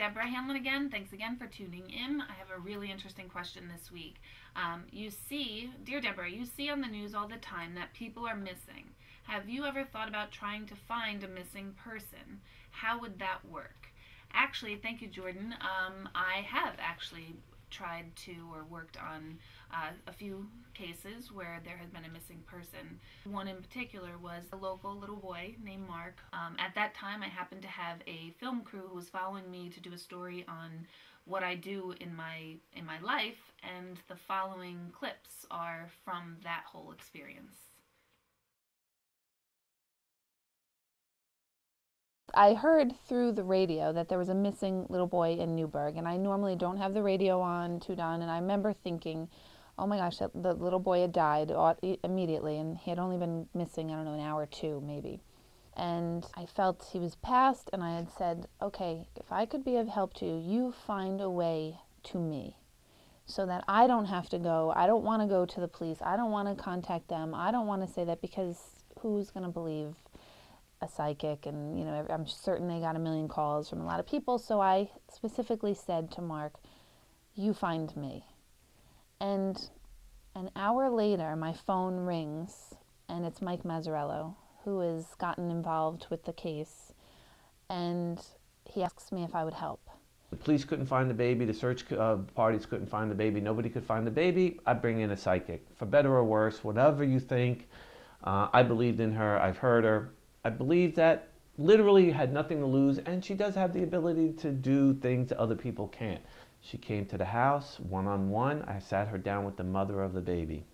Deborah, Hanlon again. Thanks again for tuning in. I have a really interesting question this week. Dear Deborah, you see on the news all the time that people are missing. Have you ever thought about trying to find a missing person? How would that work? Actually, thank you, Jordan. I have actually tried to or worked on a few cases where there has been a missing person. One in particular was a local little boy named Mark. At that time, I happened to have a film crew who was following me to do a story on what I do in my life, and the following clips are from that whole experience. I heard through the radio that there was a missing little boy in Newburgh, and I normally don't have the radio on, tuned on, and I remember thinking, oh my gosh, the little boy had died immediately, and he had only been missing, I don't know, an hour or two maybe. And I felt he was past, and I had said, okay, if I could be of help to you, you find a way to me so that I don't have to go. I don't want to go to the police. I don't want to contact them. I don't want to say that, because who's going to believe a psychic? And I'm certain they got a million calls from a lot of people. So I specifically said to Mark, you find me. And an hour later, my phone rings, and it's Mike Mazzarello, who has gotten involved with the case, and he asks me if I would help. The police couldn't find the baby, the search parties couldn't find the baby, nobody could find the baby. I bring in a psychic. For better or worse, whatever you think, I believed in her, I've heard her. I believe that literally had nothing to lose, and she does have the ability to do things that other people can't. She came to the house one-on-one. I sat her down with the mother of the baby.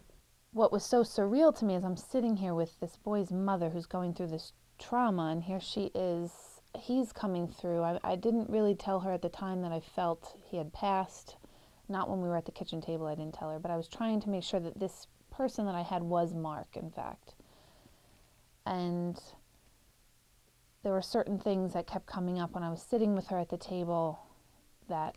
What was so surreal to me is I'm sitting here with this boy's mother who's going through this trauma, and here she is, he's coming through. I didn't really tell her at the time that I felt he had passed. Not when we were at the kitchen table, I didn't tell her, but I was trying to make sure that this person that I had was Mark, in fact. And there were certain things that kept coming up when I was sitting with her at the table that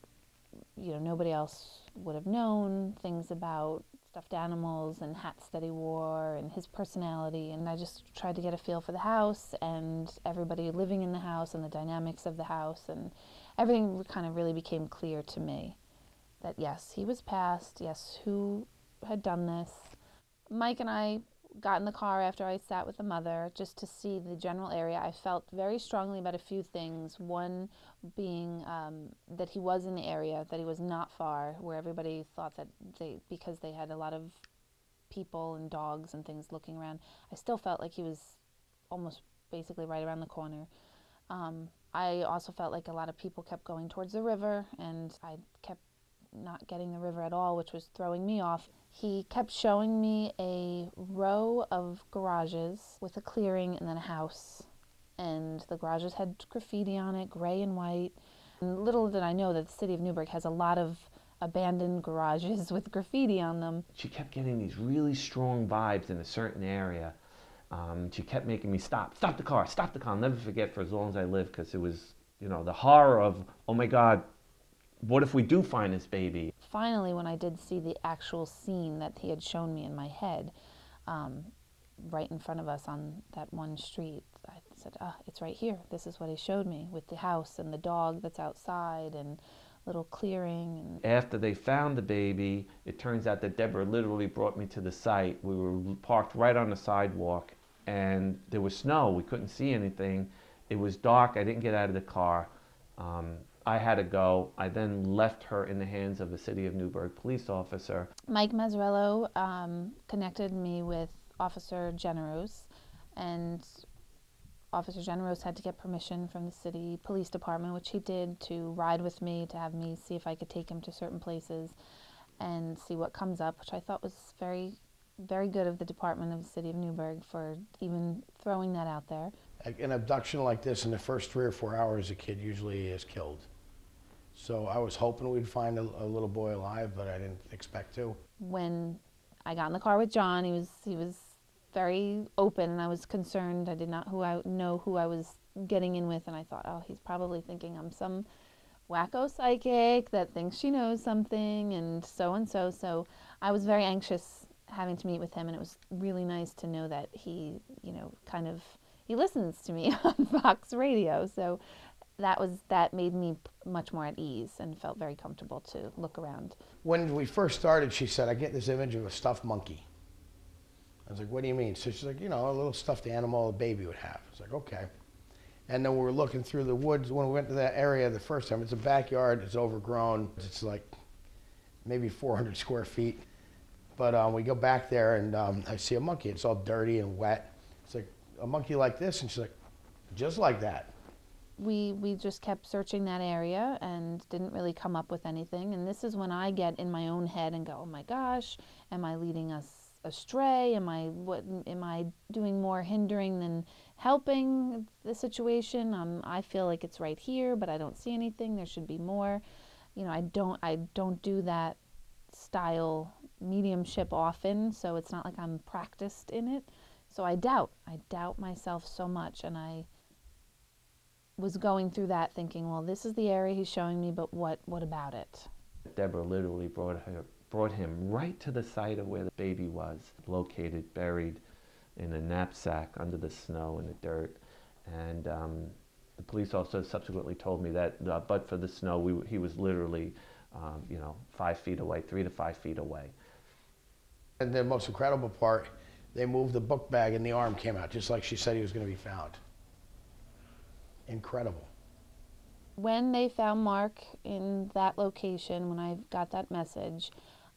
nobody else would have known, things about stuffed animals and hats that he wore and his personality. And I just tried to get a feel for the house and everybody living in the house and the dynamics of the house, and everything kind of really became clear to me that yes, he was passed, yes, who had done this. Mike and I got in the car after I sat with the mother just to see the general area. I felt very strongly about a few things. One being that he was in the area, that he was not far, where everybody thought that because they had a lot of people and dogs and things looking around, I still felt like he was almost basically right around the corner. I also felt like a lot of people kept going towards the river, and I kept not getting the river at all, which was throwing me off. He kept showing me a row of garages with a clearing and then a house. And the garages had graffiti on it, gray and white. And little did I know that the city of Newburgh has a lot of abandoned garages with graffiti on them. She kept getting these really strong vibes in a certain area. She kept making me stop the car, stop the car. I'll never forget for as long as I live, because it was, the horror of, oh my God, what if we do find this baby? Finally, when I did see the actual scene that he had shown me in my head, right in front of us on that one street, I said, it's right here. This is what he showed me, with the house and the dog that's outside and little clearing. After they found the baby, it turns out that Deborah literally brought me to the site. We were parked right on the sidewalk, and there was snow. We couldn't see anything. It was dark. I didn't get out of the car. I had to go. I then left her in the hands of a City of Newburgh police officer. Mike Mazzarello connected me with Officer Generose, and Officer Generose had to get permission from the city police department, which he did, to ride with me, to have me see if I could take him to certain places and see what comes up, which I thought was very, very good of the department of the City of Newburgh for even throwing that out there. An abduction like this, in the first 3 or 4 hours, a kid usually is killed. So I was hoping we'd find a little boy alive, but I didn't expect to. When I got in the car with John, he was very open, and I was concerned. I did not know who I was getting in with, and I thought, oh, he's probably thinking I'm some wacko psychic that thinks she knows something, and so. So I was very anxious having to meet with him, and it was really nice to know that he, he listens to me on Fox Radio. So that made me much more at ease and felt very comfortable to look around. When we first started, she said, I get this image of a stuffed monkey. I was like, what do you mean? So she's like, you know, a little stuffed animal a baby would have. I was like, okay. And then we were looking through the woods when we went to that area the first time. It's a backyard, it's overgrown. It's like maybe 400 square feet. But we go back there and I see a monkey. It's all dirty and wet. It's like, a monkey like this? And she's like, just like that. We just kept searching that area and didn't really come up with anything. And this is when I get in my own head and go, oh my gosh, am I leading us astray? Am I doing more hindering than helping the situation? I feel like it's right here, but I don't see anything. There should be more. You know, I don't do that style mediumship often, so it's not like I'm practiced in it. So I doubt myself so much, and I was going through that thinking, well, this is the area he's showing me, but what about it? Deborah literally brought him right to the site of where the baby was located, buried in a knapsack under the snow and the dirt. And the police also subsequently told me that, but for the snow, he was literally, 5 feet away, 3 to 5 feet away. And the most incredible part, they moved the book bag and the arm came out, just like she said he was going to be found. Incredible. When they found Mark in that location, when I got that message,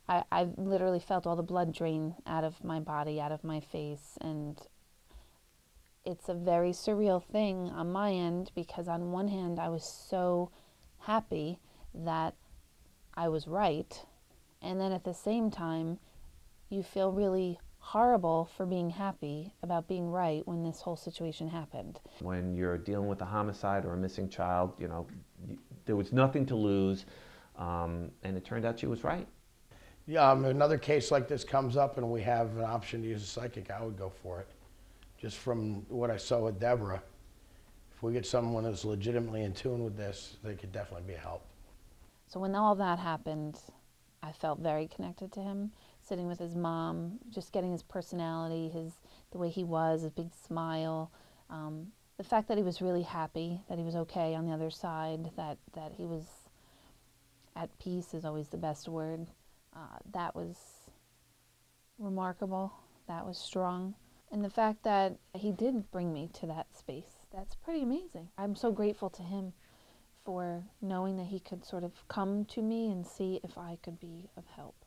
I literally felt all the blood drain out of my body, out of my face, and it's a very surreal thing on my end, because on one hand I was so happy that I was right, and then at the same time you feel really horrible for being happy about being right when this whole situation happened. When you're dealing with a homicide or a missing child, there was nothing to lose, and it turned out she was right. Yeah, another case like this comes up and we have an option to use a psychic, I would go for it. Just from what I saw with Deborah, if we get someone that's legitimately in tune with this, they could definitely be a help. So when all that happened, I felt very connected to him, sitting with his mom, just getting his personality, the way he was, his big smile, the fact that he was really happy, that he was okay on the other side, that he was at peace is always the best word. That was remarkable. That was strong. And the fact that he did bring me to that space, that's pretty amazing. I'm so grateful to him for knowing that he could sort of come to me and see if I could be of help.